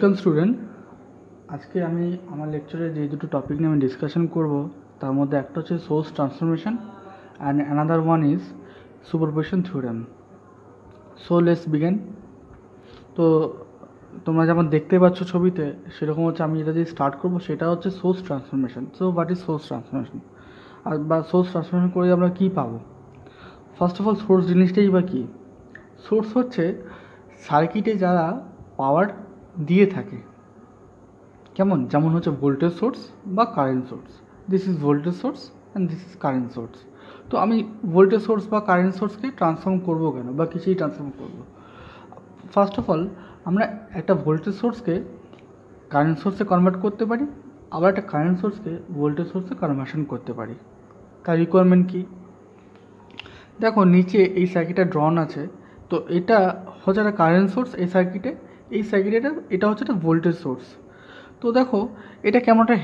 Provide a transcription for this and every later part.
Welcome student. আজকে আমি আমার লেকচারে যে দুটো টপিক নিয়ে আমি ডিসকাশন করব তার মধ্যে একটা হচ্ছে source transformation and another one is superposition theorem. So let's begin. তো তোমরা যেমন দেখতে পাচ্ছ ছবিতে, সেরকম হচ্ছে আমি যেটা দিয়ে স্টার্ট করবো সেটা হচ্ছে source transformation. So what is source transformation, আর বা সোর্স ট্রান্সফরমেশন করে আমরা কী পাবো? ফার্স্ট অফ অল সোর্স জিনিসটাই বা কী? সোর্স হচ্ছে সার্কিটে যারা পাওয়ার দিয়ে থাকে, যেমন হচ্ছে ভোল্টেজ সোর্স বা current source. This is voltage source and this is current source. তো আমি ভোল্টেজ সোর্স বা কারেন্ট সোর্সকে ট্রান্সফর্ম করবো কেন, বা কিছুই ট্রান্সফর্ম করবো? ফার্স্ট অফ অল আমরা একটা ভোল্টেজ সোর্সকে কারেন্ট সোর্সে কনভার্ট করতে পারি, আবার একটা কারেন্ট সোর্সকে ভোল্টেজ সোর্সে কনভার্সন করতে পারি। তার রিকোয়ারমেন্ট কী? দেখো নিচে এই সার্কিটটা ড্রন আছে, তো এটা হচ্ছে একটা কারেন্ট সোর্স। এই সার্কিটে এটা হচ্ছে একটা ভোল্টেজ সোর্স। তো দেখো এটা কেমন একটা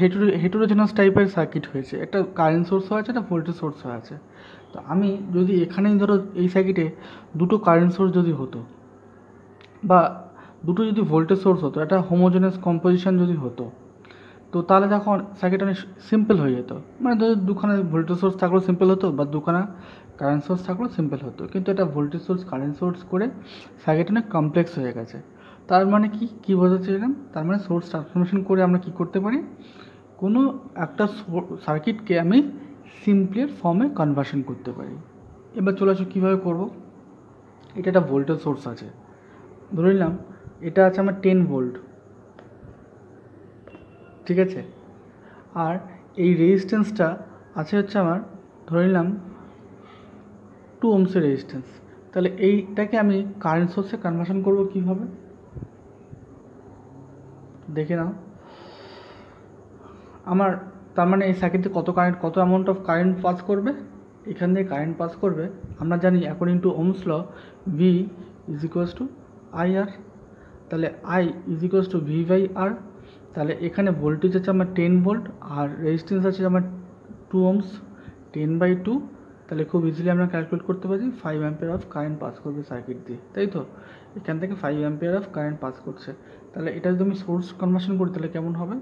হেটেরোজেনাস টাইপের সার্কিট হয়েছে, একটা কারেন্ট সোর্স হয়েছে, একটা ভোল্টেজ সোর্স হয়েছে। তো আমি যদি এখানেই ধরো এই সার্কিটে দুটো কারেন্ট সোর্স যদি হতো বা দুটো যদি ভোল্টেজ সোর্স হতো, একটা হোমোজেনাস কম্পোজিশন যদি হতো, তো তাহলে দেখো সার্কিট অনেক সিম্পল হয়ে যেত। মানে ধরো দুখানা ভোল্টেজ সোর্স থাকলেও সিম্পল হতো, বা দুখানা কারেন্ট সোর্স থাকলেও সিম্পল হতো। কিন্তু এটা ভোল্টেজ সোর্স কারেন্ট সোর্স করে সার্কিট অনেক কমপ্লেক্স হয়ে গেছে। তার মানে কী বোঝাতে চাইলাম? তার মানে সোর্স ট্রান্সফরমেশন করে আমরা কী করতে পারি? কোনো একটা সার্কিটকে আমি সিম্পলের ফর্মে কনভার্সন করতে পারি। এবার চলে আসো কীভাবে করব। এটা একটা ভোল্টেজ সোর্স আছে, ধরে নিলাম এটা আছে আমার 10 ভোল্ট, ঠিক আছে। আর এই রেজিস্ট্যান্সটা আছে হচ্ছে আমার, ধরে নিলাম 2 ওহমসের রেজিস্ট্যান্স। তাহলে এইটাকে আমি কারেন্ট সোর্সে কনভার্সন করব কীভাবে দেখে নাও। আমার তার মানে এই সার্কিটে কত অ্যামাউন্ট অফ কারেন্ট পাস করবে? এখান থেকে কারেন্ট পাস করবে, আমরা জানি according to Ohm's law V is equals to I R. তাহলে I is equals to V by R. তাহলে এখানে ভোল্টেজ আছে আমার 10 ভোল্ট আর রেজিস্ট্যান্স আছে আমার 2 ওহমস, 10/2। তাহলে খুব ইজিলি আমরা ক্যালকুলেট করতে পারি 5 অ্যাম্পিয়ার অফ কারেন্ট পাস করবে সার্কিট দিয়ে, তাই তো? এখান থেকে 5 অ্যাম্পিয়ার অফ কারেন্ট পাস করছে। তাহলে এটা যদি আমি সোর্স কনভার্সন করি তাহলে কেমন হবে?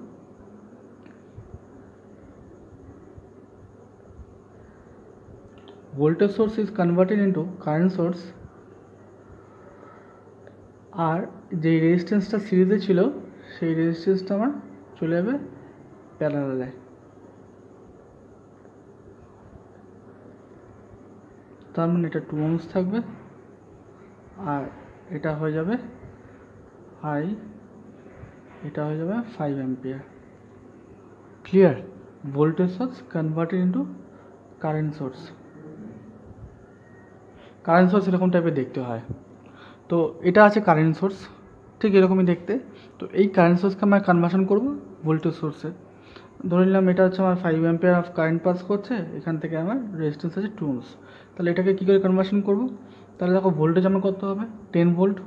Voltage source is converted into current source, আর যেই রেজিস্ট্যান্সটা সিরিজে ছিল সেই রেজিস্ট্যান্সটা আমার চলে যাবে প্যারালালে। তার মানে এটা 2 ওহমস থাকবে, আর এটা হয়ে যাবে এটা হয়ে যাবে 5 ampere. Clear? Voltage source converted into current source. Current source এরকম টাইপের দেখতে হয়। তো এটা আছে কারেন্ট সোর্স, ঠিক এরকমই দেখতে। তো এই কারেন্ট সোর্সকে আমরা কনভার্সন করব ভোল্টেজ সোর্সে। ধরে নিলাম এটা হচ্ছে আমার 5 অ্যাম্পিয়ার অফ কারেন্ট পাস করছে, এখান থেকে আমার রেজিস্ট্যান্স আছে 2 ওহমস। তাহলে এটাকে কী করে কনভার্সন করব? তাহলে দেখো ভোল্টেজ আমার কত হবে? 10 ভোল্ট।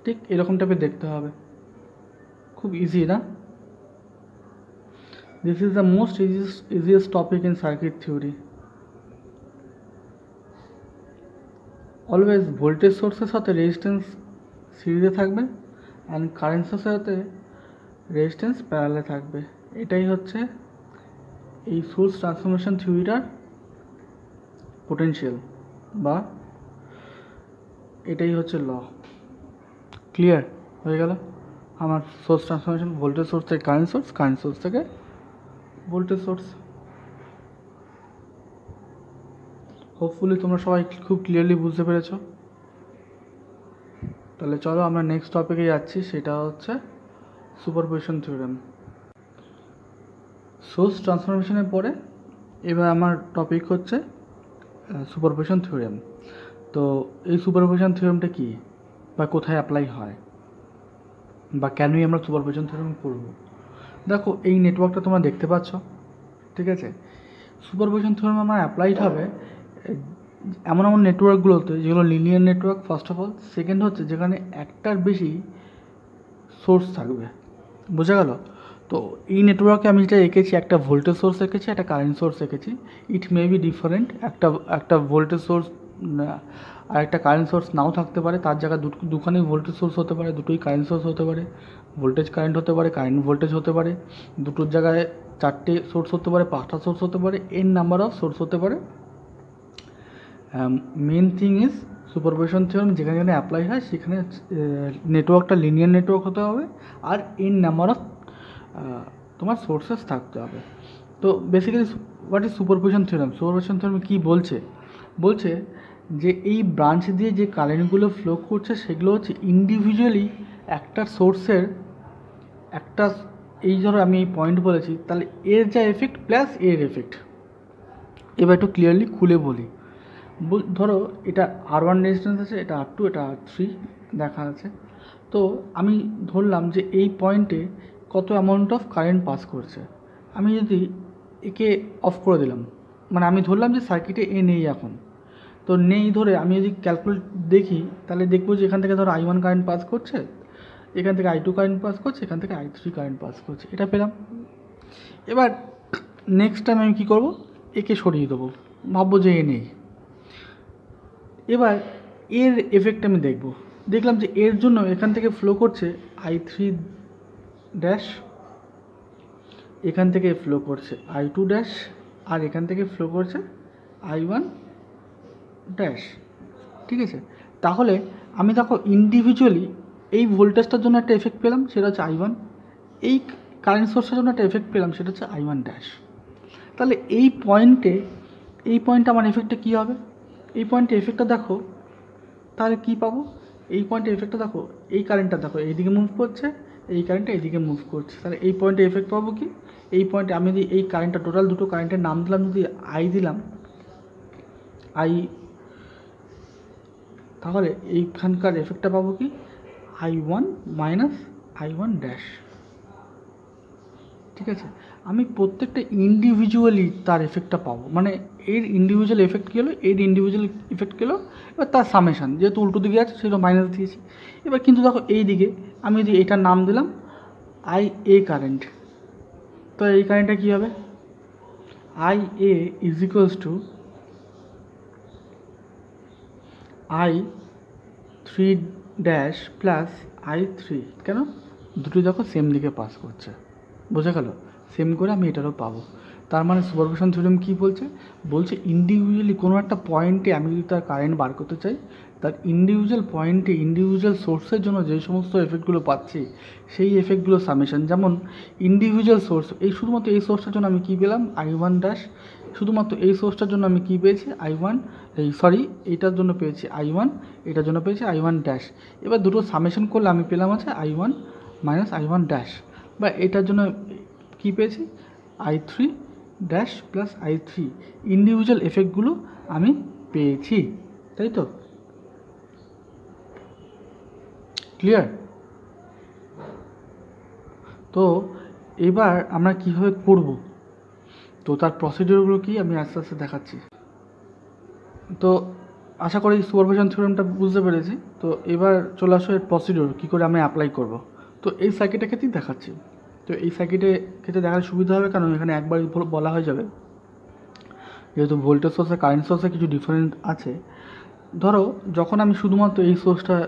ঠিক এরকম টাইপের দেখতে হবে, খুব ইজি না? This is the most easiest topic in circuit theory. Always voltage সোর্সের সাথে রেজিস্ট্যান্স সিরিজে থাকবে অ্যান্ড কারেন্ট সোর্সের সাথে রেজিস্ট্যান্স প্যারালে থাকবে। এটাই হচ্ছে এই সোর্স ট্রান্সফরমেশন থিওরিটার পোটেনশিয়াল, বা এটাই হচ্ছে ল। ক্লিয়ার হয়ে গেল আমার সোর্স ট্রান্সফরমেশন। ভোল্টেজ সোর্স থেকে কারেন্ট সোর্স, কারেন্ট সোর্স থেকে ভোল্টেজ সোর্স। হোপফুলি তোমরা সবাই খুব ক্লিয়ারলি বুঝতে পেরেছ। তাহলে চলো আমরা নেক্সট টপিকে যাচ্ছি, সেটা হচ্ছে সুপারপোজিশন থিওরেম। সোর্স ট্রান্সফরমেশনের পরে এবার আমার টপিক হচ্ছে সুপারপোজিশন থিওরেম। তো এই সুপারপোজিশন থিওরেমটা কী, বা কোথায় অ্যাপ্লাই হয়, বা কেনই আমরা সুপারপোজিশন থিওরেম করব? দেখো এই নেটওয়ার্কটা তোমরা দেখতে পাচ্ছ, ঠিক আছে। সুপারপোজিশন থিওরেম আমার অ্যাপ্লাইড হবে এমন নেটওয়ার্কগুলোতে যেগুলো linear network, first of all. Second হচ্ছে যেখানে একটার বেশি সোর্স থাকবে। বোঝা গেল? তো এই নেটওয়ার্কে আমি যেটা এঁকেছি, একটা ভোল্টেজ সোর্স এঁকেছি, একটা কারেন্ট সোর্স এঁকেছি। ইট মে বি ডিফারেন্ট, একটা ভোল্টেজ সোর্স আর একটা কারেন্ট সোর্স নাও থাকতে পারে, তার জায়গায় দুখানেই ভোল্টেজ সোর্স হতে পারে, দুটোই কারেন্ট সোর্স হতে পারে, ভোল্টেজ কারেন্ট হতে পারে, কারেন্ট ভোল্টেজ হতে পারে, দুটোর জায়গায় 4টে সোর্স হতে পারে, 5টা সোর্স হতে পারে, এন নাম্বার অফ সোর্স হতে পারে। Main thing is superposition theorem যেখানে যেখানে অ্যাপ্লাই হয় সেখানে নেটওয়ার্কটা লিনিয়ার নেটওয়ার্ক হতে হবে আর এন নাম্বার অফ তোমার সোর্সেস থাকতে হবে। তো basically what is superposition theorem? Superposition theorem কী বলছে যে এই ব্রাঞ্চ দিয়ে যে কারেন্টগুলো ফ্লো করছে সেগুলো হচ্ছে ইন্ডিভিজুয়ালি একটা সোর্সের একটা, এই ধরো আমি এই পয়েন্ট বলেছি, তাহলে এর যা এফেক্ট প্লাস এর এফেক্ট। এবার একটু ক্লিয়ারলি খুলে বলি। ধরো এটা R1 রেজিস্ট্যান্স আছে, এটা R2, এটা R3 দেখা আছে। তো আমি ধরলাম যে এই পয়েন্টে কত অ্যামাউন্ট অফ কারেন্ট পাস করছে। আমি যদি একে অফ করে দিলাম, মানে আমি ধরলাম যে সার্কিটে এ নেই এখন, তো নেই ধরে আমি যদি ক্যালকুলেট দেখি তাহলে দেখবো যে এখান থেকে ধরো I1 কারেন্ট পাস করছে, এখান থেকে I2 কারেন্ট পাস করছে, এখান থেকে I3 কারেন্ট পাস করছে, এটা পেলাম। এবার নেক্সট টাইম আমি কী করবো, একে সরিয়ে দেবো, ভাববো যে এ নেই। এবার এর এফেক্ট আমি দেখলাম যে এর জন্য এখান থেকে ফ্লো করছে I3 ড্যাশ, এখান থেকে ফ্লো করছে I2 ড্যাশ, আর এখান থেকে ফ্লো করছে I1 ড্যাশ। ঠিক আছে, তাহলে আমি দেখো ইন্ডিভিজুয়ালি এই ভোল্টেজটার জন্য একটা এফেক্ট পেলাম, সেটা হচ্ছে I1, এই কারেন্ট সোর্সের জন্য একটা এফেক্ট পেলাম, সেটা হচ্ছে I1 ড্যাশ। তাহলে এই পয়েন্টে আমার এফেক্টটা কী হবে? এই পয়েন্টে এফেক্টটা দেখো, তাহলে কী পাবো? এই পয়েন্টে এফেক্টটা দেখো, এই কারেন্টটা দেখো এইদিকে মুভ করছে, এই কারেন্টটা এইদিকে মুভ করছে, তাহলে এই পয়েন্টে এফেক্ট পাবো কি? এই পয়েন্টে আমি যদি এই কারেন্টটা টোটাল দুটো কারেন্টের নাম দিলাম, যদি I দিলাম I, তাহলে এইখানকার এফেক্টটা পাবো কি? I1 minus I1 dash. ঠিক আছে, আমি প্রত্যেকটা ইন্ডিভিজুয়ালি তার এফেক্টটা পাবো, মানে এর ইন্ডিভিজুয়াল এফেক্ট কী হলো, এর ইন্ডিভিজুয়াল এফেক্ট কী হলো, এবার তার সামেশান যেহেতু উল্টো দিকে আছে সেটা মাইনাস দিয়েছি। এবার কিন্তু দেখো এই দিকে আমি যদি এটার নাম দিলাম IA কারেন্ট, তো এই কারেন্টটা কী হবে? IA is equals two I3 dash plus I3। কেন? দুটো দেখো সেম দিকে পাস করছে, বোঝা গেল? সেম করে আমি এটারও পাবো। তার মানে সুপারপজিশন থিওরেম কী বলছে ইন্ডিভিজুয়ালি কোনো একটা পয়েন্টে আমি যদি তার কারেন্ট বার করতে চাই, তার ইন্ডিভিজুয়াল পয়েন্টে ইন্ডিভিজুয়াল সোর্সের জন্য যে সমস্ত এফেক্টগুলো পাচ্ছি সেই এফেক্টগুলো সামেশন। যেমন ইন্ডিভিজুয়াল সোর্স, এই শুধুমাত্র এই সোর্সটার জন্য আমি কী পেলাম? I1 dash. শুধুমাত্র এই সোর্সটার জন্য আমি কী পেয়েছি? এইটার জন্য পেয়েছি I1, এটার জন্য পেয়েছি I1 ড্যাশ। এবার দুটো সামেশন করলে আমি পেলাম আছে I1 মাইনাস I1 ড্যাশ, বা এটার জন্য কী পেয়েছি? I3 dash plus I3। Individual এফেক্টগুলো আমি পেয়েছি, তাই তো? ক্লিয়ার? তো এবার আমরা কীভাবে করব, তো তার প্রসিডিওরগুলো কি আমি আস্তে আস্তে দেখাচ্ছি। তো আশা করি সুপারপজিশন থিওরেমটা বুঝতে পেরেছি। তো এবার চলে আসো এর প্রসিডিওর কী করে আমি অ্যাপ্লাই করব। তো এই সার্কিটের ক্ষেত্রেই দেখাচ্ছি। তো এই সার্কিটের ক্ষেত্রে দেখার সুবিধা হবে, কারণ এখানে একবার বলা হয়ে যাবে, যেহেতু ভোল্টেজ সোর্স আর কারেন্ট সোর্সে কিছু ডিফারেন্ট আছে। ধরো যখন আমি শুধুমাত্র এই সোর্সটার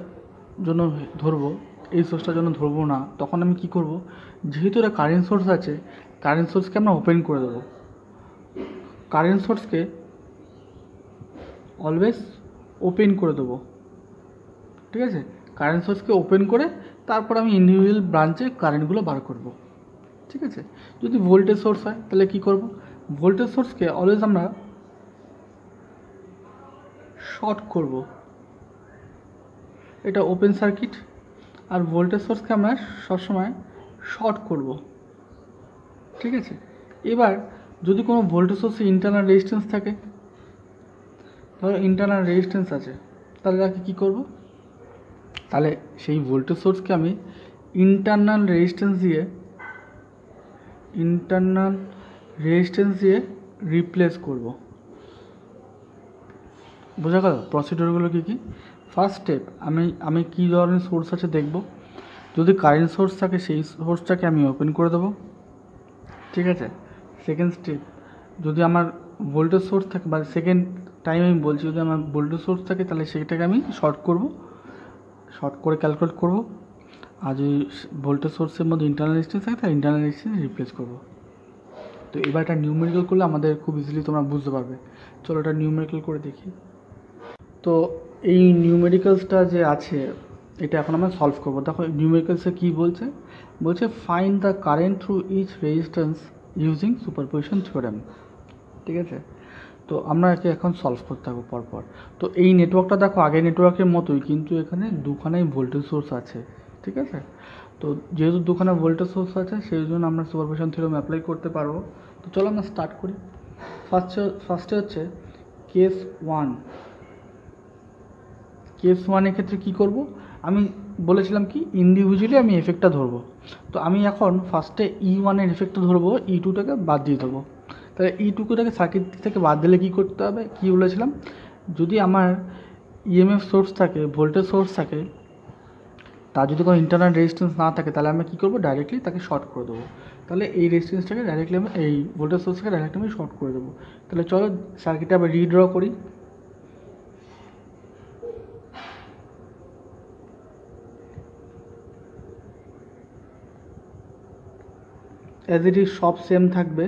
জন্য ধরবো, এই সোর্সটার জন্য ধরবো না, তখন আমি কি করব? যেহেতু এটা কারেন্ট সোর্স আছে, কারেন্ট সোর্সকে আমরা ওপেন করে দেবো। কারেন্ট সোর্সকে অলওয়েজ ওপেন করে দেবো, ঠিক আছে? কারেন্ট সোর্সকে ওপেন করে তারপর আমি ইন্ডিভিজুয়াল ব্রাঞ্চে কারেন্টগুলো বার করব, ঠিক আছে? যদি ভোল্টেজ সোর্স হয় তাহলে কি করব? ভোল্টেজ সোর্সকে অলওয়েজ আমরা শর্ট করব, এটা ওপেন সার্কিট। আর ভোল্টেজ সোর্সকে আমরা সবসময় শর্ট করব, ঠিক আছে? এবার যদি কোনো ভোল্টেজ সোর্সে ইন্টারনাল রেজিস্ট্যান্স থাকে, ধরো ইন্টারনাল রেজিস্ট্যান্স আছে, তাহলে তাকে কী করব? তাহলে সেই ভোল্টেজ সোর্সকে আমি ইন্টারনাল রেজিস্ট্যান্স দিয়ে রিপ্লেস করব। বোঝা গেল প্রসিডিওরগুলো কী কী? ফার্স্ট স্টেপ, আমি কী ধরনের সোর্স আছে দেখব। যদি কারেন্ট সোর্স থাকে সেই সোর্সটাকে আমি ওপেন করে দেবো, ঠিক আছে? সেকেন্ড স্টেপ, যদি আমার ভোল্টেজ সোর্স থাকে, বা সেকেন্ড টাইম আমি বলছি, যদি আমার ভোল্টেজ সোর্স থাকে তাহলে সেটাকে আমি শর্ট করে ক্যালকুলেট করব। আর যদি ভোল্টেজ সোর্সের মধ্যে ইন্টারনাল রেজিস্ট্যান্স থাকে তাহলে ইন্টারনাল রেজিস্ট্যান্স রিপ্লেস করব। তো এবার এটা নিউমেরিক্যাল করলে আমাদের খুব ইজিলি তোমরা বুঝতে পারবে। চলো এটা নিউমেরিক্যাল করে দেখি। তো এই নিউমেরিক্যালসটা যে আছে এটা এখন আমরা সলভ করবো। দেখো নিউমেরিক্যালসে কী বলছে find the current through each resistance using superposition theorem. ঠিক আছে, তো আমরা একে এখন সলভ করতে থাকবো পরপর। তো এই নেটওয়ার্কটা দেখো আগের নেটওয়ার্কের মতোই, কিন্তু এখানে দুখানেই ভোল্টেজ সোর্স আছে। ঠিক আছে, তো যেহেতু দুখানে ভোল্টেজ সোর্স আছে সেই জন্য আমরা সুপারপজিশন থিওরেম অ্যাপ্লাই করতে পারবো। তো চলো আমরা স্টার্ট করি। ফার্স্টে হচ্ছে কেস ওয়ানের ক্ষেত্রে কী করব, আমি বলেছিলাম কি ইন্ডিভিজুয়ালি আমি এফেক্টটা ধরবো। তো আমি এখন ফার্স্টে E1-এর এফেক্টটা ধরবো, E2টাকে বাদ দিয়ে দেবো। তাহলে E2টাকে সার্কিট থেকে বাদ দিলে কী করতে হবে, কী বলেছিলাম, যদি আমার ইএমএফ সোর্স থাকে, ভোল্টেজ সোর্স থাকে, তার যদি কোনো ইন্টারনাল রেজিস্ট্যান্স না থাকে তাহলে আমি কী করবো, ডাইরেক্টলি তাকে শর্ট করে দেবো। তাহলে এই রেজিস্ট্যান্সটাকে ডাইরেক্টলি আমি এই ভোল্টেজ সোর্সটাকে ডাইরেক্টলি আমি শর্ট করে দেবো। তাহলে চলো সার্কিটটা আবার রিড্র করি। অ্যাজ ইট ইজ সব সেম থাকবে,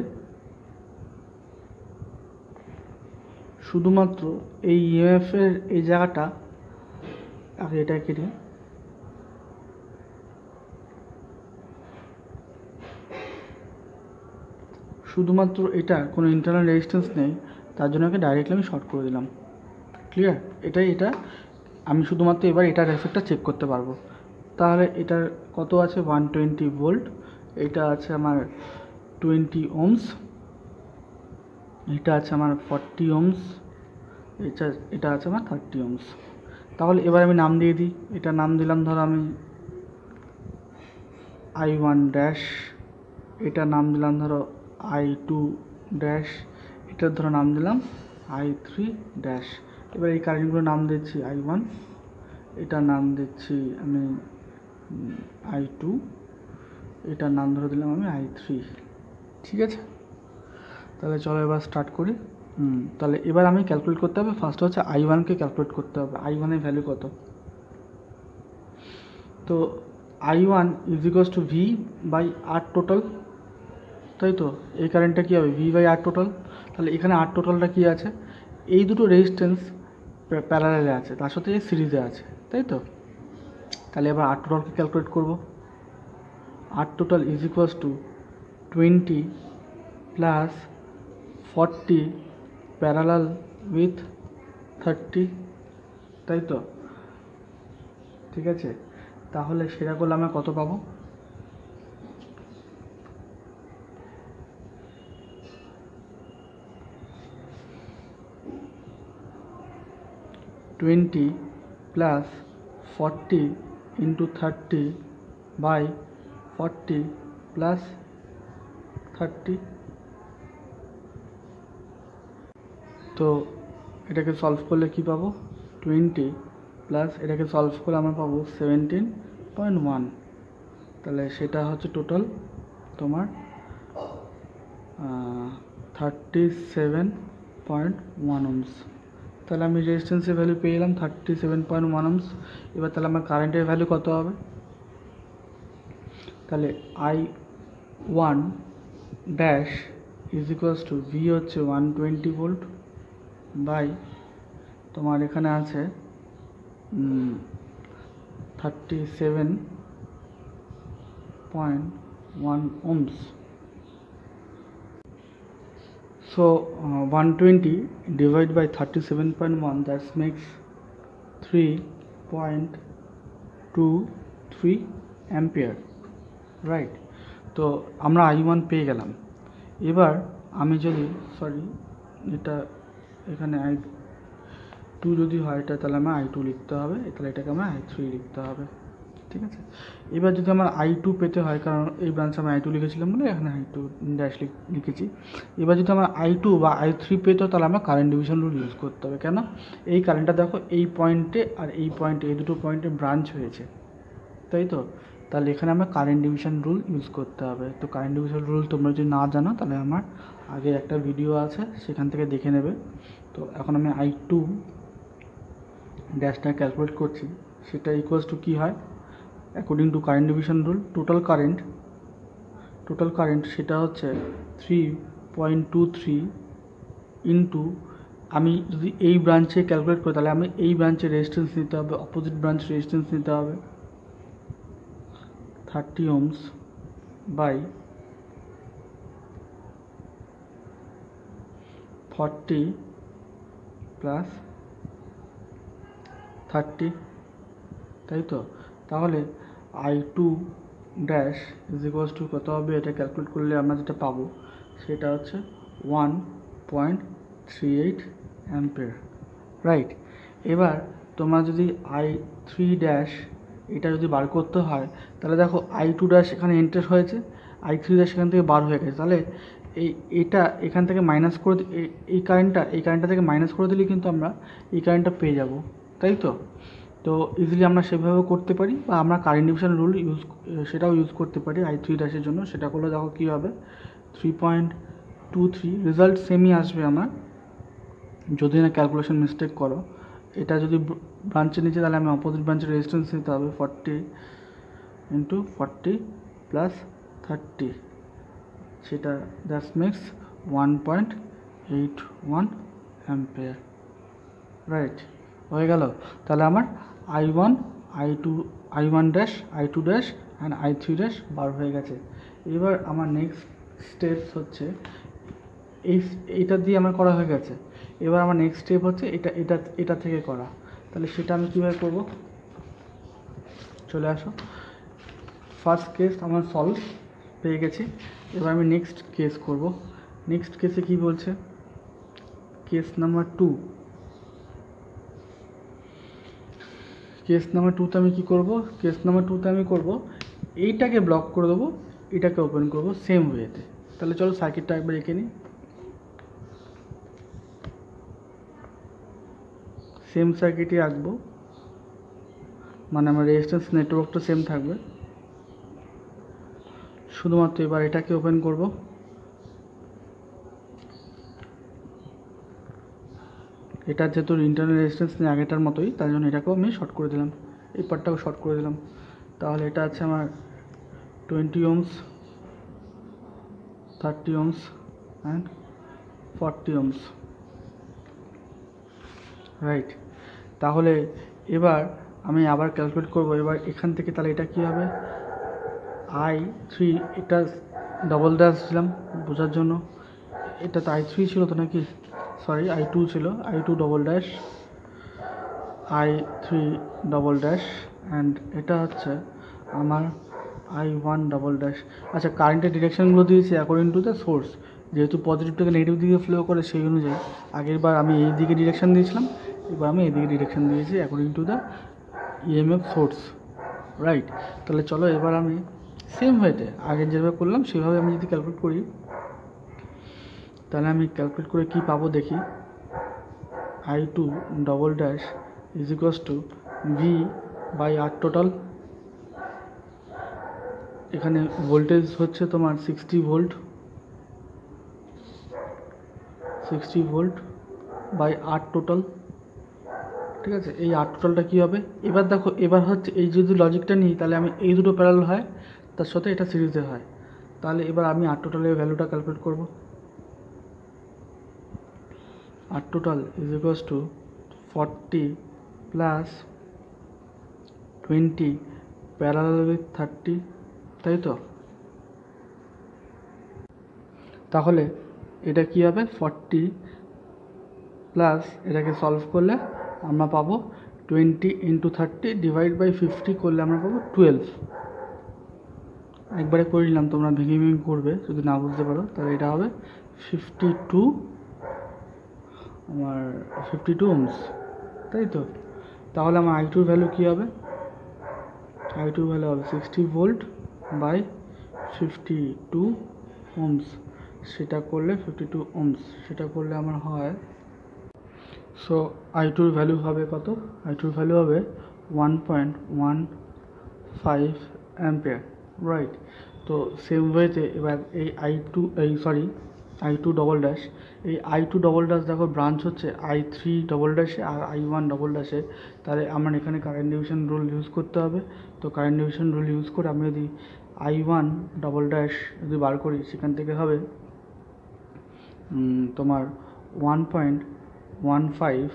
শুধুমাত্র এই ইএমএফের এই জায়গাটা আগে এটা কেটে শুধুমাত্র এটা কোনো ইন্টারনাল রেজিস্ট্যান্স নেই, তার জন্য একে ডাইরেক্টলি আমি শর্ট করে দিলাম। ক্লিয়ার? এটা আমি শুধুমাত্র এবার এটার এফেক্টটা চেক করতে পারবো। তাহলে এটার কত আছে, 120 ভোল্ট, এটা আছে আমার 20 ওহমস, এটা আছে আমার 40 ওহমস, এটা আছে আমার 30 ওহমস। তাহলে এবার আমি নাম দিয়ে দিই। এটা নাম দিলাম ধরো আমি I1 ড্যাশ, এটা নাম দিলাম ধরো I2 ড্যাশ, এটার ধরো নাম দিলাম I3 ড্যাশ। এবার এই কারেন্টগুলো নাম দিচ্ছি I1, এটার নাম দিচ্ছি আমি I2, এটার নাম ধরে দিলাম আমি I3। ঠিক আছে, তাহলে চলো এবার স্টার্ট করি। তাহলে এবার আমি ক্যালকুলেট করতে হবে, ফার্স্ট হচ্ছে I1-কে ক্যালকুলেট করতে হবে। I1-এর ভ্যালু কত, তো I1 is equals to V by R total, তাই তো এই কারেন্টটা কী হবে, ভি বাই আর টোটাল। তাহলে এখানে আর টোটালটা কী আছে, এই দুটো রেজিস্ট্যান্স প্যারালালে আছে, তার সাথে সিরিজে আছে, তাই তো। তাহলে এবার আর টোটালকে ক্যালকুলেট করব। আর total is equals to 20 plus 40 parallel with 30, তাই তো। ঠিক আছে, তাহলে সেটা করলে আমরা কত পাবো, twenty plus 40 into 30 by 40 plus 30। তো এটাকে সলভ করলে কি পাবো, 20 প্লাস এটাকে সলভ করলে আমরা পাবো 17.1। তাহলে সেটা হচ্ছে টোটাল তোমার 37.1 ওহমস। তাহলে আমি রেজিস্ট্যান্সের ভ্যালু পেয়ে গেলাম 37.1 ওহমস। এবার তাহলে আমার কারেন্টের ভ্যালু কত হবে, তাহলে I1 dash is equals to V হচ্ছে 120 ভোল্ট বাই তোমার এখানে আছে 37.1 Ohm's. So 120 divided by 37.1, that makes 3.23 ampere, right? তো আমরা I1 পেয়ে গেলাম। এবার আমি যদি এটা এখানে I2 যদি হয় এটা, তাহলে আমার I2 লিখতে হবে, তাহলে এটাকে আমার I3 লিখতে হবে। ঠিক আছে, এবার যদি আমার I2 পেতে হয়, কারণ এই ব্রাঞ্চে আমি I2 লিখেছিলাম বলে এখানে I2 ড্যাশ লিখেছি। এবার যদি আমার I2 বা I3 পেতে হয় তাহলে আমার কারেন্ট ডিভিশন রুল ইউজ করতে হবে। কেন, এই কারেন্টটা দেখো এই পয়েন্টে আর এই পয়েন্টে, এই দুটো পয়েন্টে ব্রাঞ্চ হয়েছে, তাই তো। তাহলে এখানে আমার কারেন্ট ডিভিশন রুল ইউজ করতে হবে। তো কারেন্ট ডিভিশন রুল তোমরা যদি না জানো তাহলে আমার আগে একটা ভিডিও আছে, সেখান থেকে দেখে নেবে। তো এখন আমি I2 ড্যাশটা ক্যালকুলেট করছি, সেটা ইকুয়ালস টু কী হয় according to current division rule, total current সেটা হচ্ছে 3.23 ইন্টু, আমি যদি এই ব্রাঞ্চে ক্যালকুলেট করি তাহলে আমি এই ব্রাঞ্চের রেজিস্ট্যান্স নিতে হবে, অপোজিট ব্রাঞ্চ রেজিস্ট্যান্স নিতে হবে 30 ohms বাই 40 প্লাস 30, তাই তো? তাহলে I2 dash is equals two কত হবে, এটা ক্যালকুলেট করলে আমরা যেটা পাবো সেটা হচ্ছে 1.38 অ্যাম্পিয়ার, রাইট। এবার তোমরা যদি I3 ড্যাশ এটা যদি বার করতে হয় তাহলে দেখো I2 ড্যাশ এখানে এন্টার হয়েছে, I3 ড্যাশ এখান থেকে বার হয়ে গেছে, তাহলে এটা এখান থেকে মাইনাস করে এই কারেন্টটা থেকে মাইনাস করে দিলেই কিন্তু আমরা এই কারেন্টটা পেয়ে যাব, তাই তো? তো ইজিলি আমরা সেভাবেও করতে পারি, বা আমরা কারেন্ট ডিভিশন রুল সেটাও ইউজ করতে পারি I3 ড্যাশের জন্য। সেটা করলে দেখো কী হবে, 3.23, রেজাল্ট সেমই আসবে আমার, যদি না ক্যালকুলেশন মিস্টেক করো। এটা যদি ব্রাঞ্চের নিচে তাহলে আমি অপোজিট ব্রাঞ্চের রেজিস্ট্যান্স নিতে হবে 40 ইন্টু 40 প্লাস 30, সেটা দ্যাটস মেক্স 1.81 অ্যাম্পিয়ার, রাইট। হয়ে গেল। তাহলে আমার I1 dash I2 dash and I3 dash bar হয়ে গেছে। এবার আমার নেক্সট স্টেপস হচ্ছে এইটা দিয়ে আমার করা হয়ে গেছে। এবার আমার নেক্সট স্টেপ হচ্ছে এটা থেকে করা। তাহলে সেটা আমি কীভাবে করব, চলে আসো। ফার্স্ট কেস আমার সলভ পেয়ে গেছি, এবার আমি নেক্সট কেস করব। নেক্সট কেসে কি বলছে, কেস নাম্বার 2। কেস নাম্বার 2তে আমি কী করব, কেস নাম্বার 2তে আমি করব এইটাকে ব্লক করে দেবো, এটাকে ওপেন করব সেম ওয়েতে। তাহলে চলো সার্কিটটা একবার এঁকে নিই। সেম সার্কিটই আঁকবো, মানে আমার রেজিস্ট্যান্স নেটওয়ার্কটা সেম থাকবে, শুধুমাত্র এবার এটাকে ওপেন করব। এটা যেহেতু ইন্টারনাল রেজিস্ট্যান্স নেই আগেটার মতোই, তার জন্য এটাকেও আমি শর্ট করে দিলাম, এই পার্টটাও শর্ট করে দিলাম। তাহলে এটা আছে আমার 20 ohms, 30 ohms and 40 ohms, right. তাহলে এবার আমি আবার ক্যালকুলেট করব। এবার এখান থেকে তাহলে এটা কী হবে, I3, এটা ডবল ড্যাশ দিলাম বোঝার জন্য, এটা তো I3 ছিল তো নাকি, সরি I2 ছিল, I2 double dash I3 double dash and এটা হচ্ছে আমার I1 ডবল ড্যাশ। আচ্ছা, কারেন্টের ডিরেকশানগুলো দিয়েছি অ্যাকর্ডিং টু দ্য সোর্স, যেহেতু পজিটিভ থেকে নেগেটিভ দিকে ফ্লো করে সেই অনুযায়ী আগের বার আমি এই দিকে ডিরেকশান দিয়েছিলাম, এবার আমি এই দিকে ডিরেকশান দিয়েছি according to the EMF source, right. তাহলে চলো এবার আমি সেম ওয়েতে আগে যেভাবে করলাম সেভাবে আমি যদি ক্যালকুলেট করি, তাহলে আমি ক্যালকুলেট করে কি পাবো দেখি। I2 double dash is equals to V by R total. এখানে ভোল্টেজ হচ্ছে তোমার 60 ভোল্ট বাই R টোটাল, ঠিক আছে। এই R টোটালটা কী হবে, এবার দেখো, এবার হচ্ছে এই যদি লজিকটা নিই তাহলে আমি এই দুটো প্যারালাল হয়, তার সাথে এটা সিরিজে হয়, তাহলে এবার আমি R টোটালের ভ্যালুটা ক্যালকুলেট করব। R total is equals to 40 plus 20 parallel with 30, তাই তো? তাহলে এটা কি হবে, 40 প্লাস এটাকে সলভ করলে আমরা পাবো 20 ইন্টু 30 ডিভাইড বাই 50 করলে আমরা পাবো 12। একবারে করে নিলাম, তোমরা ভেঙে ভেঙে করবে যদি না বুঝতে পারো। তাহলে এটা হবে 52 ohms, তাই তো? তাহলে আমার I2 ভ্যালু কী হবে, I2 ভ্যালু হবে 60 ভোল্ট বাই 52 ohms, সেটা করলে 52 ohms, সেটা করলে আমার হয়, সো I2 ভ্যালু হবে কত, I2 ভ্যালু হবে 1.15 অ্যাম্পিয়ার, রাইট। তো সেম ওয়েতে এবার এই I2 ডবল ড্যাশ, এই I2 ডবল ড্যাশ দেখো ব্রাঞ্চ হচ্ছে I3 ডবল ড্যাশে আর I1 ডবল ড্যাশে। তাহলে আমার এখানে কারেন্ট ডিভিশন রুল ইউজ করতে হবে। তো কারেন্ট ডিভিশন রুল ইউজ করে আমি যদি I1 ডবল ড্যাশ যদি বার করি, সেখান থেকে হবে তোমার 1.15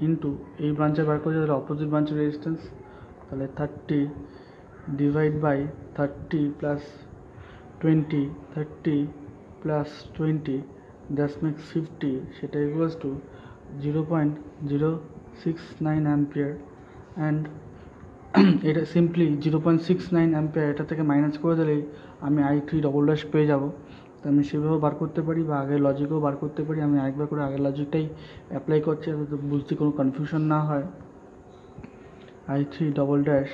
ইন্টু এই ব্রাঞ্চে বার করছে, তাহলে অপোজিট ব্রাঞ্চের রেজিস্ট্যান্স, তাহলে 30 divide by 30 plus 20, 30 plus 20 that's makes 50, সেটা ইকুয়ালস টু 0.069 অ্যাম্পিয়ার। অ্যান্ড এটা সিম্পলি 0.69 অ্যাম্পিয়ার এটা থেকে মাইনাস করে দিলেই আমি I3 ডবল ড্যাশ পেয়ে যাব। তো আমি সেভাবেও বার করতে পারি বা আগের লজিকেও বার করতে পারি। আমি একবার করে আগের লজিকটাই অ্যাপ্লাই করছি যাতে বুঝতে কোনো কনফিউশন না হয়। I3 ডবল ড্যাশ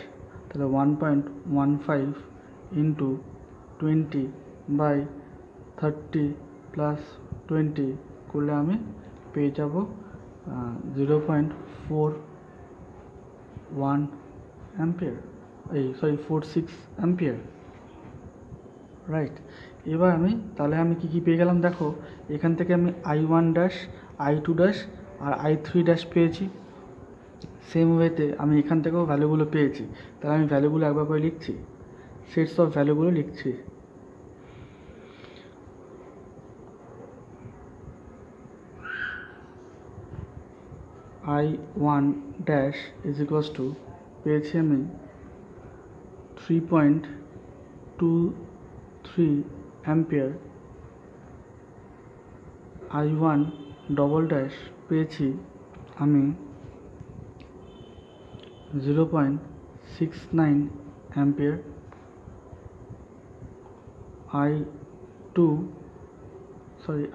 তাহলে 1.15 ইন্টু 20 বাই 30 প্লাস 20 করলে আমি পেয়ে যাব 0.41 অ্যাম্পিয়ার, 46 অ্যাম্পিয়ার, রাইট। এবার তাহলে আমি কী কী পেয়ে গেলাম দেখো, এখান থেকে আমি I1 ড্যাশ, I2 ড্যাশ আর I3 ড্যাশ পেয়েছি। সেম ওয়েতে আমি এখান থেকেও ভ্যালুগুলো পেয়েছি। তাহলে আমি ভ্যালুগুলো একবার করে লিখছি, সেটস অফ ভ্যালুগুলো লিখছি। I1 dash is equals two পেয়েছি আমি 3.23 অ্যাম্পিয়ার। I1 ডবল ড্যাশ পেয়েছি আমি 0.69 অ্যাম্পিয়ার।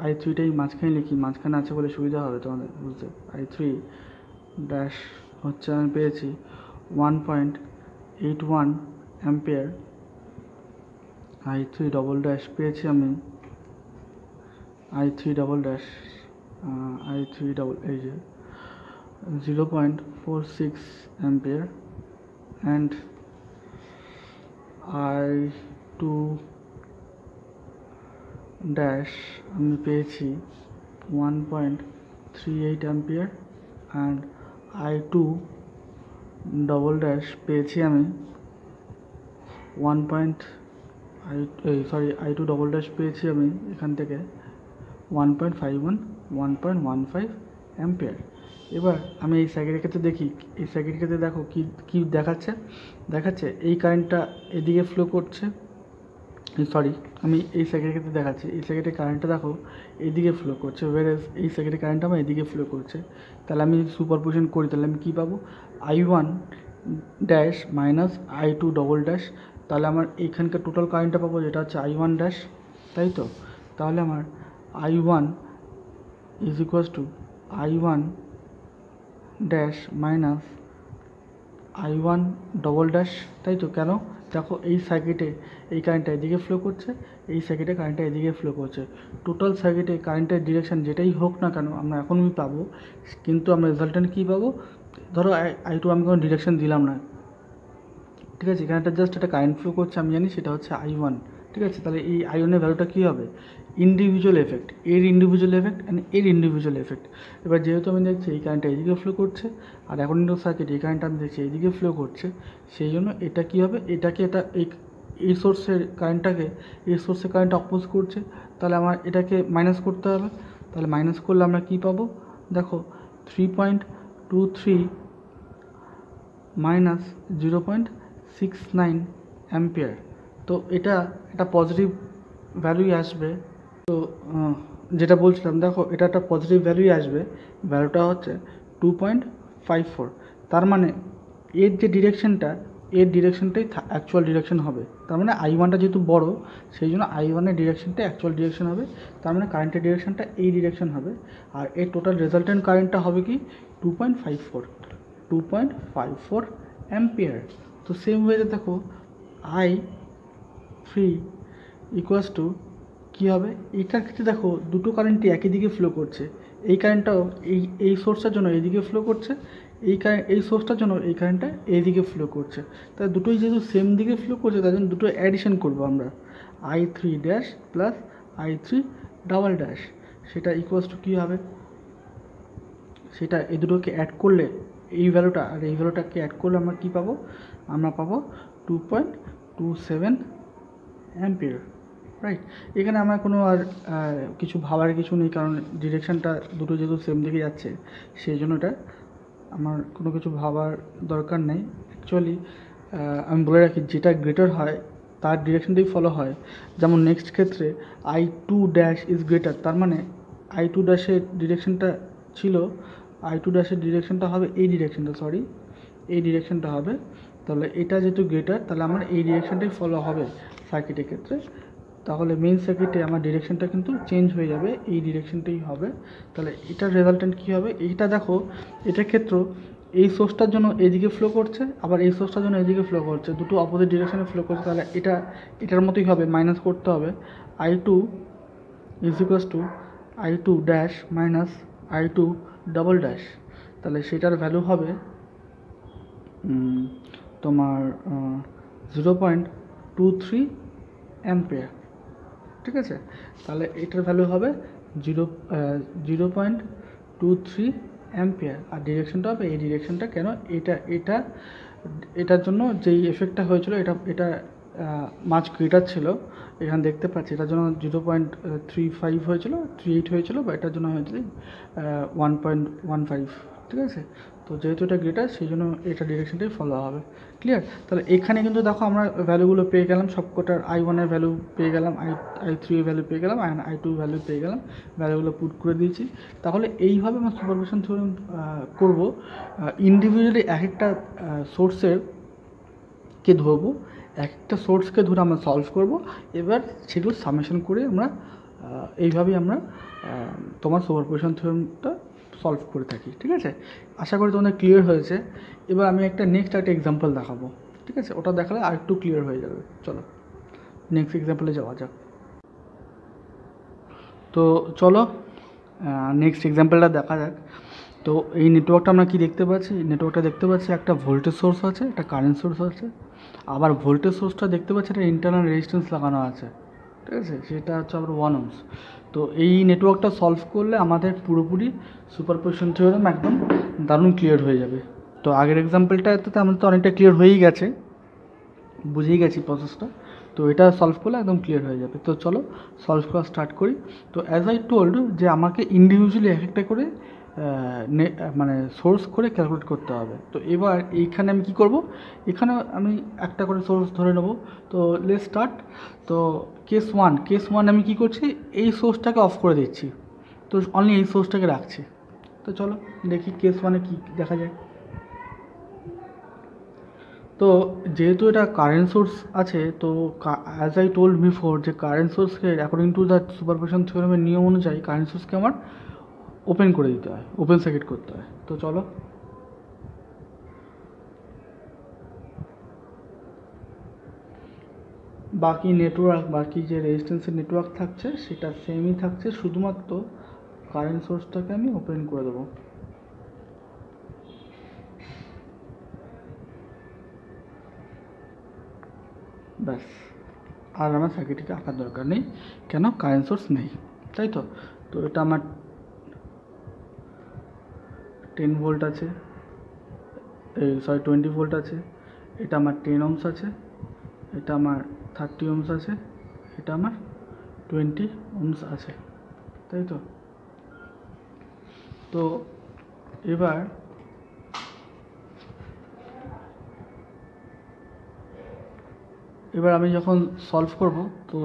I3টাই মাঝখানে লিখি, মাঝখানে আছে বলে সুবিধা হবে তোমাদের বুঝতে। I3 ড্যাশ হচ্ছে আমি পেয়েছি 1.81 অ্যাম্পিয়ার। I3 ডবল ড্যাশ পেয়েছি আমি I3 ডবল ড্যাশ এই যে 0.46 অ্যাম্পিয়ার। অ্যান্ড I2 ড্যাশ আমি পেয়েছি 1.38 ampere. And I2 double dash পেয়েছি আমি I2 ডবল ড্যাশ পেয়েছি আমি এখান থেকে 1.15 অ্যাম্পিয়ার। এবার আমি এই সার্কিটের ক্ষেত্রে দেখি, এই সার্কিটের ক্ষেত্রে দেখো কি দেখাচ্ছে এই কারেন্টটা এদিকে ফ্লো করছে। আমি এই সার্কিটের ক্ষেত্রে দেখাচ্ছি, এই সার্কিটের কারেন্টটা দেখো এদিকে ফ্লো করছে, ওয়ারেজ এই সার্কিটের কারেন্টটা আমার এদিকে ফ্লো করছে। তাহলে আমি যদি সুপারপোজিশন করি তাহলে আমি কী পাবো, I1 dash minus I2 double dash. তাহলে আমার এইখানকার টোটাল কারেন্টটা পাবো যেটা হচ্ছে I1 ড্যাশ, তাই তো। তাহলে আমার I1 is equals two I1 dash minus I1 double dash, তাই তো। কেন দেখো এই সার্কিটে এই কারেন্টটা এদিকে ফ্লো করছে, এই সার্কিটে কারেন্টটা এদিকে ফ্লো করছে। টোটাল সার্কিটে কারেন্টের ডিরেকশন যেটাই হোক না কেন আমরা এখনই পাবো, কিন্তু আমরা রেজাল্টেন্ট কী পাবো, ধরো I2 আমি কোনো ডিরেকশন দিলাম না, ঠিক আছে, এখানটা জাস্ট একটা কারেন্ট ফ্লো করছে আমি জানি সেটা হচ্ছে I1, ঠিক আছে। তাহলে এই I1 এর ভ্যালুটা কী হবে, ইন্ডিভিজুয়াল এফেক্ট, এর ইন্ডিভিজুয়াল এফেক্ট অ্যান্ড এর ইন্ডিভিজুয়াল এফেক্ট। এবার যেহেতু আমি দেখছি এই কারেন্টটা এদিকে ফ্লো করছে আর এখন কিন্তু সার্কিট এই কারেন্টটা আমি দেখছি এইদিকে ফ্লো করছে, সেই জন্য এটা কী হবে, এই সোর্সের কারেন্টটাকে এই সোর্সের কারেন্টটা অপোজ করছে। তাহলে আমার এটাকে মাইনাস করতে হবে। তাহলে মাইনাস করলে আমরা কী পাবো দেখো, 3.23 মাইনাস 0.69 অ্যাম্পিয়ার। তো এটা একটা পজিটিভ ভ্যালুই আসবে। তো যেটা বলছিলাম দেখো এটা একটা পজিটিভ ভ্যালুই আসবে, ভ্যালুটা হচ্ছে 2.54। তার মানে এর যে ডিরেকশনটা, এর ডিরেকশনটাই অ্যাকচুয়াল ডিরেকশন হবে। তার মানে I1টা যেহেতু বড় সেই জন্য I1-এর ডিরেকশনটা অ্যাকচুয়াল ডিরেকশন হবে। তার মানে কারেন্টের ডিরেকশনটা এই ডিরেকশন হবে। আর এর টোটাল রেজাল্টেন্ট কারেন্টটা হবে কি 2.54 অ্যাম্পিয়ার। তো সেম ওয়েতে দেখো I3 ইকুয়ালস টু কী হবে, এটার ক্ষেত্রে দেখো দুটো কারেন্টই একই দিকে ফ্লো করছে। এই কারেন্টটাও এই সোর্সের জন্য এইদিকে ফ্লো করছে, এই সোর্সটার জন্য এই কারেন্টটা এই দিকে ফ্লো করছে, তাই দুটোই যেহেতু সেম দিকে ফ্লো করছে তার জন্য দুটো অ্যাডিশন করবো আমরা, I3 dash plus I3 double dash, সেটা ইকুয়ালস টু কী হবে, সেটা এই দুটোকে অ্যাড করলে এই ভ্যালুটা আর এই ভ্যালুটাকে অ্যাড করলে আমরা কী পাবো, আমরা পাবো 2.27 অ্যাম্পিয়ার, রাইট। এখানে আমার কোনো আর কিছু ভাবার কিছু নেই, কারণ ডিরেকশানটা দুটো যেহেতু সেম দিকে যাচ্ছে সেই জন্য এটা আমার কোনো কিছু ভাবার দরকার নেই। অ্যাকচুয়ালি আমি বলে রাখি, যেটা গ্রেটার হয় তার ডিরেকশনটাই ফলো হয়। যেমন নেক্সট ক্ষেত্রে I2 ড্যাশ ইজ গ্রেটার, তার মানে I2 ড্যাশের ডিরেকশনটা ছিল, I2 ড্যাশের ডিরেকশনটা হবে এই ডিরেকশনটা, এই ডিরেকশনটা হবে। তাহলে এটা যেহেতু গ্রেটার, তাহলে আমার এই ডিরেকশনটাই ফলো হবে সার্কিটের ক্ষেত্রে। তাহলে মেইন সার্কিটে আমার ডিরেকশনটা কিন্তু চেঞ্জ হয়ে যাবে, এই ডিরেকশনটাই হবে। তাহলে এটার রেজাল্টেন্ট কী হবে, এইটা দেখো, এটার ক্ষেত্রে এই সোর্সটার জন্য এইদিকে ফ্লো করছে, আবার এই সোর্সটার জন্য এইদিকে ফ্লো করছে, দুটো অপোজিট ডিরেকশনে ফ্লো করছে। তাহলে এটার মতোই হবে, মাইনাস করতে হবে, I2 is equals two I2 dash minus I2 double dash. তাহলে সেটার ভ্যালু হবে তোমার 0.23 অ্যাম্পিয়ার, ঠিক আছে। তাহলে এটার ভ্যালু হবে 0.23 অ্যাম্পিয়ার, আর ডিরেকশনটা হবে এই ডিরেকশনটা। কেন, এটার জন্য যেই এফেক্টটা হয়েছিল এটা মাছ গ্রেটার ছিল, এখানে দেখতে পাচ্ছি, এটার জন্য 0.35 হয়েছিল, 38 হয়েছিল, বা এটার জন্য হয়েছে 1.15, ঠিক আছে। তো যেহেতু এটা গ্রেটার সেই জন্য এটা ডিরেকশনটাই ফলো হবে, ক্লিয়ার। তাহলে এখানে কিন্তু দেখো আমরা ভ্যালুগুলো পেয়ে গেলাম, সবকটার I1 এর ভ্যালু পেয়ে গেলাম, I3 এর ভ্যালু পেয়ে গেলাম, আর I2 ভ্যালু পেয়ে গেলাম, ভ্যালুগুলো পুট করে দিয়েছি। তাহলে এইভাবে আমরা সুপারপোজিশন থিওরেম করব, ইন্ডিভিজুয়ালি এক একটা সোর্সের কে ধরবো, এক একটা সোর্সকে ধরে আমরা সলভ করব, এবার সেগুলো সামেশন করে আমরা এইভাবেই আমরা তোমার সুপারপোজিশন থিওরেমটা সলভ করে থাকি, ঠিক আছে। আশা করি তোমাদের ক্লিয়ার হয়েছে। এবার আমি একটা একটা এক্সাম্পল দেখাবো, ঠিক আছে, ওটা দেখালে আর একটু ক্লিয়ার হয়ে যাবে। চলো নেক্সট এক্সাম্পলে যাওয়া যাক। তো চলো নেক্সট এক্সাম্পলটা দেখা যাক। তো এই নেটওয়ার্কটা আমরা কি দেখতে পাচ্ছি, নেটওয়ার্কটা দেখতে পাচ্ছি একটা ভোল্টেজ সোর্স আছে, একটা কারেন্ট সোর্স আছে, আবার ভোল্টেজ সোর্সটা দেখতে পাচ্ছি একটা ইন্টারনাল রেজিস্ট্যান্স লাগানো আছে, ঠিক আছে, সেটা হচ্ছে আবার 1 ohms। তো এই নেটওয়ার্কটা সলভ করলে আমাদের পুরোপুরি সুপারপোজিশন থিওরেম একদম দারুণ ক্লিয়ার হয়ে যাবে। তো আগের এক্সাম্পলটাতে আমাদের তো অনেকটা ক্লিয়ার হয়েই গেছে, বুঝেই গেছি প্রসেসটা। তো এটা সলভ করলে একদম ক্লিয়ার হয়ে যাবে। তো চলো সলভ করা স্টার্ট করি। তো অ্যাজ আই টোল্ড যে আমাকে ইন্ডিভিজুয়ালি এক একটা করে মানে সোর্স করে ক্যালকুলেট করতে হবে। তো এবার এইখানে আমি কি করব, এখানে আমি একটা করে সোর্স ধরে নেব। তো লেটস স্টার্ট। তো কেস ওয়ান আমি কি করছি, এই সোর্সটাকে অফ করে দিচ্ছি, তো অনলি এই সোর্সটাকে রাখছি। তো চলো দেখি কেস ওয়ানে কী দেখা যায়। তো যেহেতু এটা কারেন্ট সোর্স আছে, তো অ্যাজ আই টোল্ড বিফোর যে কারেন্ট সোর্সকে অ্যাকর্ডিং টু দ্য সুপারপোজিশন থিওরেমের নিয়ম অনুযায়ী কারেন্ট সোর্সকে আমার ওপেন করে দিতে হয়, ওপেন সার্কিট করতে হয়। তো চলো বাকি যে রেজিস্ট্যান্সের নেটওয়ার্ক থাকছে সেটা সেমই থাকছে, শুধুমাত্র কারেন্ট সোর্সটাকে আমি ওপেন করে দেবো। ব্যাস, আর আমার সার্কিটকে আঁকার দরকার নেই, কেন, কারেন্ট সোর্স নেই, তাই তো। তো এটা আমার 10 ভোল্ট আছে, 20 ভোল্ট আছে, এটা আমার 10 ohms আছে, এটা আমার 30 ohms আছে, এটা আমার 20 ohms আছে, তাই তো। তো এবার আমি যখন সলভ করব, তো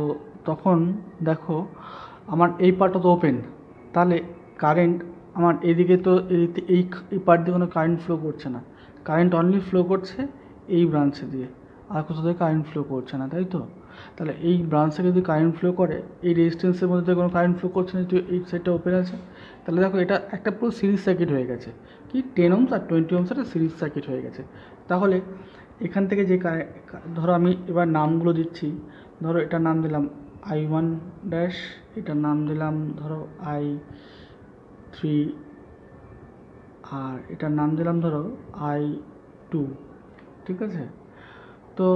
তখন দেখো আমার এই পার্টটা তো ওপেন, তাহলে কারেন্ট আমার এদিকে তো এই পার্ট দিয়ে কোনো কারেন্ট ফ্লো করছে না, কারেন্ট অনলি ফ্লো করছে এই ব্রাঞ্চে দিয়ে, আর কোথাও থেকে কারেন্ট ফ্লো করছে না, তাই তো। তাহলে এই ব্রাঞ্চে যদি কারেন্ট ফ্লো করে, এই রেজিস্ট্যান্সের মধ্যে কোনো কারেন্ট ফ্লো করছে না, এই সাইডটা ওপেন আছে, তাহলে দেখো এটা একটা পুরো সিরিজ সার্কিট হয়ে গেছে, কি 10 ohms আর 20 ohms একটা সিরিজ সার্কিট হয়ে গেছে। তাহলে এখান থেকে যে ধরো আমি এবার নামগুলো দিচ্ছি, ধরো এটার নাম দিলাম I1 ড্যাশ, এটার নাম দিলাম ধরো I3 আর এটার নাম দিলাম ধরো I2, ঠিক আছে। তো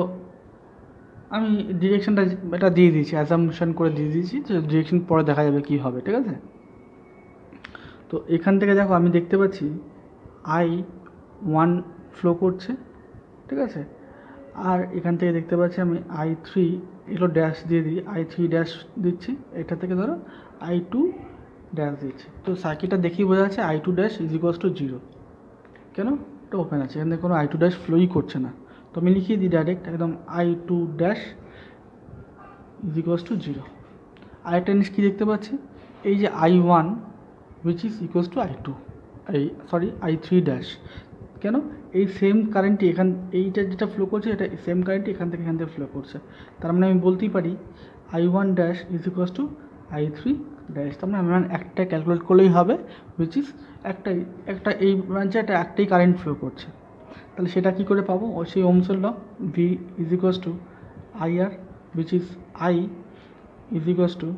আমি ডিরেকশনটা এটা দিয়ে দিয়েছি, অ্যাসাম্পশন করে দিয়ে দিয়েছি যে ডিরেকশন পরে দেখা যাবে কী হবে, ঠিক আছে। তো এখান থেকে দেখো আমি দেখতে পাচ্ছি I1 ফ্লো করছে, ঠিক আছে। আর এখান থেকে দেখতে পাচ্ছি আমি I3 এগুলো ড্যাশ দিয়ে দিই, I3 ড্যাশ দিচ্ছি, এটা থেকে ধরো I2 ড্যাশ দিচ্ছি। তো সার্কিটটা দেখেই বোঝা যাচ্ছে I2 dash is equals two 0। কেন? এটা ওপেন আছে, এখান থেকে কোনো I2 ড্যাশ ফ্লোই করছে না। তো আমি লিখিয়ে দিই ডাইরেক্ট একদম I2 dash is equals two 0। আরেকটা জিনিস কী দেখতে পাচ্ছি, এই যে I1 which is equals two I2, I3 dash. কেন? এই সেম কারেন্টটি এইটা যেটা ফ্লো করছে এটা সেম কারেন্টটি এখান থেকে ফ্লো করছে। তার মানে আমি বলতেই পারি I1 dash is equals two I3 dash. তার মানে আমার একটা ক্যালকুলেট করলেই হবে, উইচ ইজ একটা এই ব্রাঞ্চে একটাই কারেন্ট ফ্লো করছে। তাহলে সেটা কী করে পাবো? সেই ওহমসের ল, V is equals two IR, which is I is equals two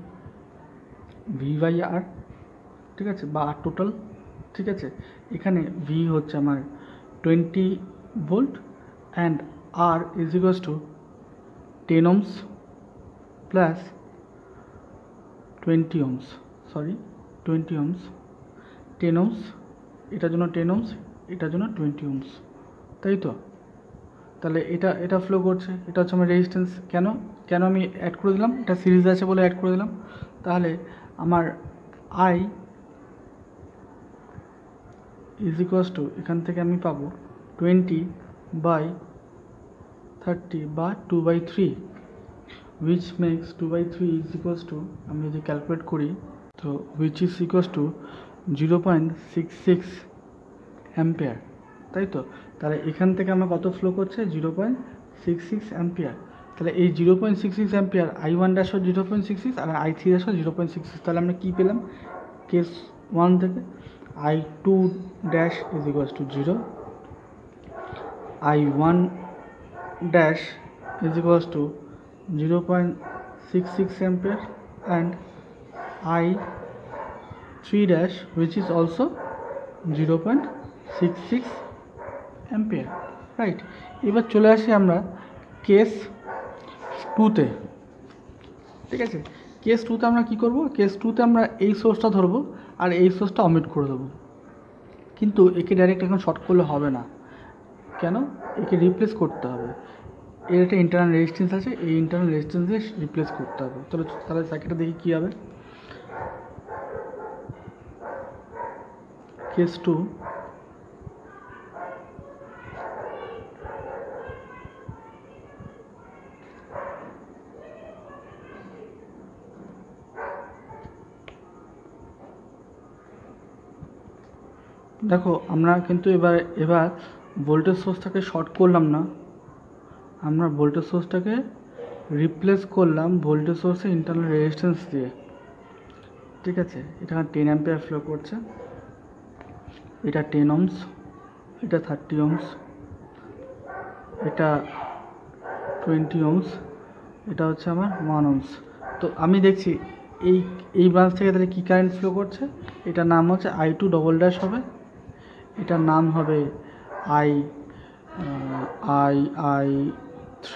V/R, ঠিক আছে, বা R টোটাল, ঠিক আছে। এখানে V হচ্ছে আমার 20 volt and R is equals two 10 ohms plus 20 ohms, 10 ohms, এটার জন্য 10 ohms, এটার জন্য 20 ohms, তাই তো। তাহলে এটা ফ্লো করছে, এটা হচ্ছে আমার রেজিস্ট্যান্স। কেন আমি অ্যাড করে দিলাম? এটা সিরিজ আছে বলে অ্যাড করে দিলাম। তাহলে আমার I ইজ ইকুয়ালস টু এখান থেকে আমি পাবো 20/30 বা 2/3, which makes 2/3 is equals to, আমি যদি ক্যালকুলেট করি তো which is equals to 0.66 ampere, তাই তো। তাহলে এখান থেকে আমার কত ফ্লো করছে? 0.66 অ্যাম্পিয়ার। তাহলে এই 0.66 অ্যাম্পিয়ার I1 ড্যাশ 0.66 আর I3 ড্যাশ 0.66। তাহলে আমরা কী পেলাম কেস 1 থেকে? I2 dash is equals two 0, I1 dash is equals two 0.66 ampere and I3 dash which is also 0.66 ampere, right. এবার চলে আসি আমরা কেস 2তে, ঠিক আছে। কেস 2তে আমরা কী করব? কেস 2তে আমরা এই সোর্সটা ধরবো আর এই সোর্সটা অমিট করে দেবো। কিন্তু একে ডাইরেক্ট এখন শর্ট করলে হবে না। কেন? একে রিপ্লেস করতে হবে। এর একটা ইন্টারনাল রেজিস্ট্যান্স আছে, এই ইন্টারনাল রেজিস্ট্যান্সে রিপ্লেস করতে হবে। তাহলে সার্কিটটা দেখি কী হবে। কেস 2, দেখো আমরা কিন্তু এবার ভোল্টেজ সোর্সটাকে শর্ট করলাম না, আমরা ভোল্টেজ সোর্সটাকে রিপ্লেস করলাম ভোল্টেজ সোর্সে ইন্টারনাল রেজিস্ট্যান্স দিয়ে, ঠিক আছে। এটা 10 অ্যাম্পিয়ার ফ্লো করছে, এটা 10 ohms, এটা 30 ohms, এটা 20 ohms, এটা হচ্ছে আমার 1 ohms। তো আমি দেখছি এই ব্রাঞ্চ থেকে তাহলে কী কারেন্ট ফ্লো করছে? এটার নাম হচ্ছে I2 ডবল ড্যাশ হবে, এটার নাম হবে I3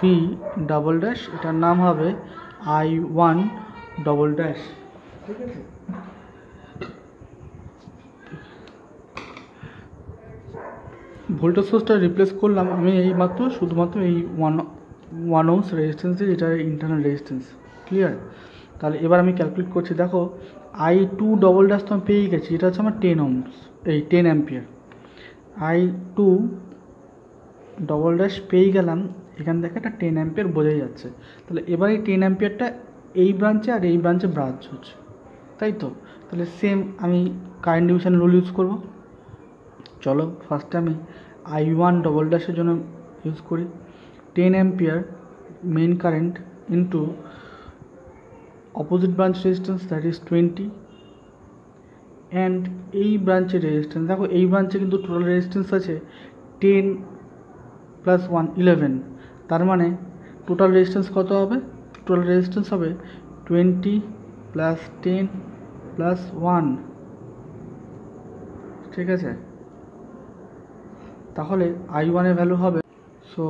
ডাবল ড্যাশ, এটার নাম হবে I1 ডবল ড্যাশ, ঠিক আছে। ভোল্টেজ সোর্সটা রিপ্লেস করলাম আমি শুধুমাত্র এই 1 ohms রেজিস্ট্যান্সের, এটা ইন্টারনাল রেজিস্ট্যান্স, ক্লিয়ার। তাহলে এবার আমি ক্যালকুলেট করছি, দেখো I2 ডবল ড্যাশ তো আমি পেয়েই গেছি, এটা হচ্ছে আমার 10 ohms, এই 10 অ্যাম্পিয়ার। I2 ডবল ড্যাশ পেয়ে গেলাম, এখান থেকে একটা 10 অ্যাম্পিয়ার বোঝাই যাচ্ছে। তাহলে এবার এই 10 অ্যাম্পিয়ারটা এই ব্রাঞ্চে আর এই ব্রাঞ্চে ব্রাঞ্চ হচ্ছে, তাই তো। তাহলে সেম আমি কারেন্ট ডিভিশন রুল ইউজ করব। চলো ফার্স্টে আমি I1 ডবল ড্যাশের জন্য ইউজ করি 10 ampere main current into opposite branch resistance that is 20 and এই ব্রাঞ্চের রেজিস্ট্যান্স, দেখো এই ব্রাঞ্চে কিন্তু টোটাল রেজিস্ট্যান্স আছে 10 প্লাস 1 11, তার মানে টোটাল রেজিস্ট্যান্স কত হবে? টোটাল রেজিস্ট্যান্স হবে 20 প্লাস 10 প্লাস 1, ঠিক আছে। তাহলে I1 এর ভ্যালু হবে, সো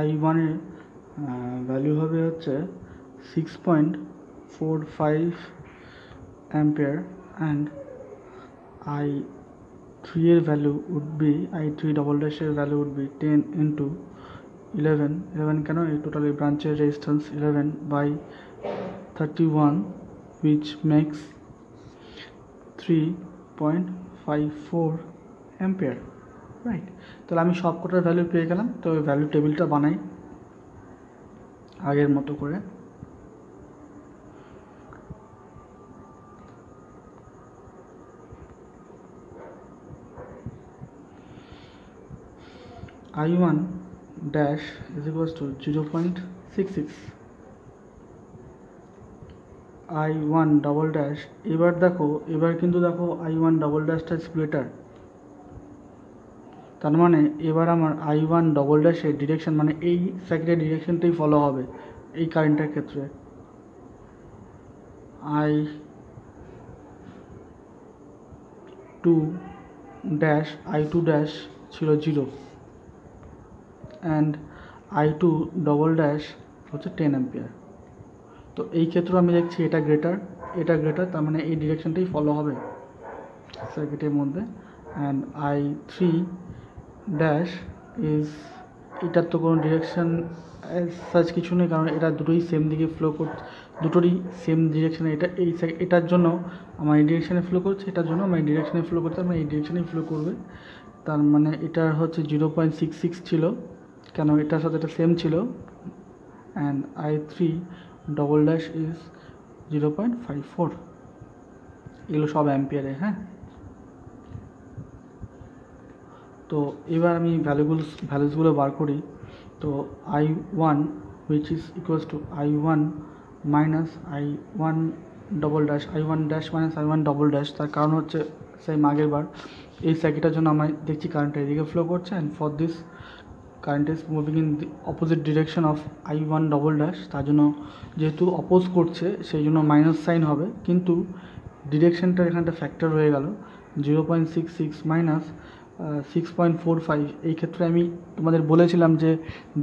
I1 এর ভ্যালু হবে হচ্ছে 6.45 অ্যাম্পিয়ার অ্যান্ড I3 এর value would be I3 double ড্যাশের ভ্যালু উড বি 10 ইন্টু 11 কেন, এই টোটাল এই ব্রাঞ্চের resistance 11 by 31 which makes 3.54 ampere, right. তাহলে আমি সব কটার ভ্যালু পেয়ে গেলাম। তো ভ্যালু টেবিলটা বানাই আগের মতো করে। I1 dash is equals to 0.66, I1 double dash, এবার কিন্তু দেখো I1 ডবল ড্যাশটা ইজ গ্রেটার, তার মানে এবার আমার I1 ডবল ড্যাশের ডিরেকশন মানে এই সার্কিটের ডিরেকশনটাই ফলো হবে এই কারেন্টের ক্ষেত্রে। I2 ড্যাশ ছিল 0 অ্যান্ড I2 ডবল ড্যাশ হচ্ছে 10 অ্যাম্পিয়ার। তো এই ক্ষেত্রে আমি দেখছি এটা গ্রেটার, তার মানে এই ডিরেকশনটাই ফলো হবে সার্কিটের মধ্যে। অ্যান্ড I3 ড্যাশ ইজ, এটার তো কোনো ডিরেকশন সার্চ কিছু নেই, কারণ এটা দুটোই সেম দিকে ফ্লো করছে, দুটোরই সেম ডিরেকশানে। এটার জন্য আমার এই ডিরেকশানে ফ্লো করছে, এটার জন্য আমার এই ডিরেকশানে ফ্লো করতে, আমার এই ডিরেকশানেই ফ্লো করবে। তার মানে এটার হচ্ছে 0.66 ছিল, কেন এটার সাথে এটা সেম ছিল। And I3 double dash is 0.54, এগুলো সব অ্যাম্পিয়ারে। হ্যাঁ, তো এবার আমি ভ্যালুসগুলো বার করি। তো I1 which is equals to I1 minus I1 double dash, I1 dash minus I1 double dash. তার কারণ হচ্ছে সেম আগের বার, এই সার্কিটের জন্য আমরা দেখছি কারেন্টটা এদিকে ফ্লো করছে, and for this current is moving in the opposite direction of I1 double dash. তার জন্য যেহেতু অপোজ করছে সেই জন্য মাইনাস সাইন হবে, কিন্তু ডিরেকশনটা এখানটা ফ্যাক্টর হয়ে গেল। 0.66 মাইনাস 6.45, এই ক্ষেত্রে আমি তোমাদের বলেছিলাম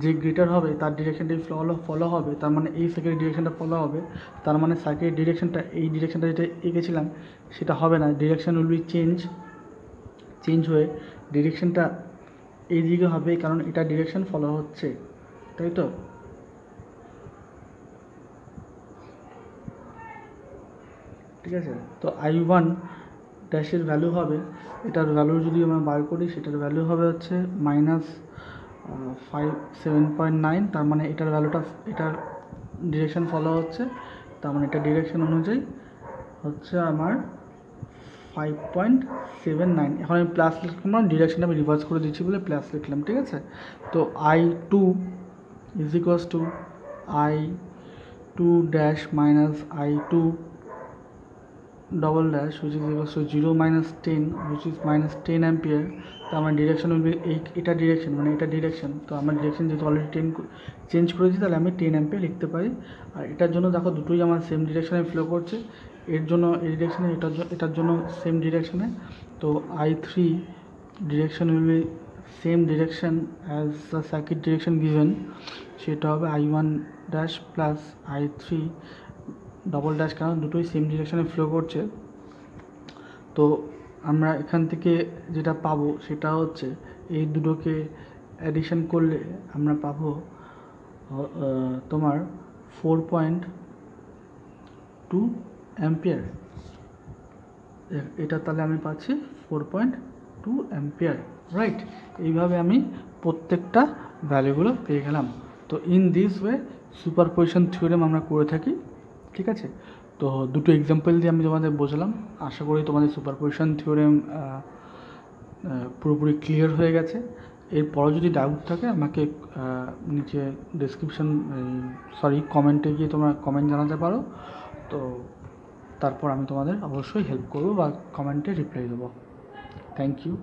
যে গ্রেটার হবে তার ডিরেকশনটাই ফলো হবে, তার মানে এই সার্কিটের ডিরেকশনটা ফলো হবে। তার মানে সার্কিটের ডিরেকশনটা, এই ডিরেকশনটা যেটা এঁকেছিলাম সেটা হবে না, ডিরেকশন উইল বি চেঞ্জ হয়ে ডিরেকশনটা এই দিকে হবে, কারণ এটা ডিরেকশন ফলো হচ্ছে, তাই তো। ঠিক আছে, তো I1 ড্যাশের ভ্যালু হবে, এটার ভ্যালু যদি আমরা বার করি সেটার ভ্যালু হবে হচ্ছে -7.9। তার মানে এটার ভ্যালুটা, এটার ডিরেকশন ফলো হচ্ছে, তার মানে এটা ডিরেকশন অনুযায়ী হচ্ছে আমার 5.79। এখন আমি প্লাস লিখলাম না, ডিরেকশনটা আমি রিভার্স করে দিচ্ছি বলে প্লাস লিখলাম, ঠিক আছে। তো I2 is equals two I2 dash minus I2 double dash which is equals to 0 minus 10 which is minus 10 ampere। তো আমার ডিরেকশন উইল বি এটা ডিরেকশন, মানে এটা ডিরেকশন, তো আমার ডিরেকশন যেহেতু অলরেডি 10 চেঞ্জ করেছি, তাহলে আমি 10 অ্যাম্পিয়ার লিখতে পারি। আর এটার জন্য দেখো দুটোই আমার সেম ডিরেকশনে ফ্লো করছে, এর জন্য এই ডিরেকশনে, এটার জন্য সেম ডিরেকশনে। তো I3 direction will be same direction as the circuit direction given, সেটা হবে I1 dash plus I3 double dash, কারণ দুটোই সেম ডিরেকশনে ফ্লো করছে। তো আমরা এখান থেকে যেটা পাবো সেটা হচ্ছে এই দুটোকে অ্যাডিশন করলে আমরা পাবো তোমার 4.2 অ্যাম্পিয়ার। এটা তাহলে আমি পাচ্ছি 4.2 অ্যাম্পিয়ার, রাইট। এইভাবে আমি প্রত্যেকটা ভ্যালুগুলো পেয়ে গেলাম। তো in this way superposition theorem আমরা করে থাকি, ঠিক আছে। তো দুটো এক্সাম্পল দিয়ে আমি তোমাদের বোঝালাম, আশা করি তোমাদের সুপারপজিশন থিওরেম পুরোপুরি ক্লিয়ার হয়ে গেছে। এরপরও যদি ডাউট থাকে আমাকে নিচে কমেন্টে গিয়ে তোমরা কমেন্ট জানাতে পারো। তো তারপর আমি তোমাদের অবশ্যই হেল্প করবো বা কমেন্টে রিপ্লাই দেবো। Thank you.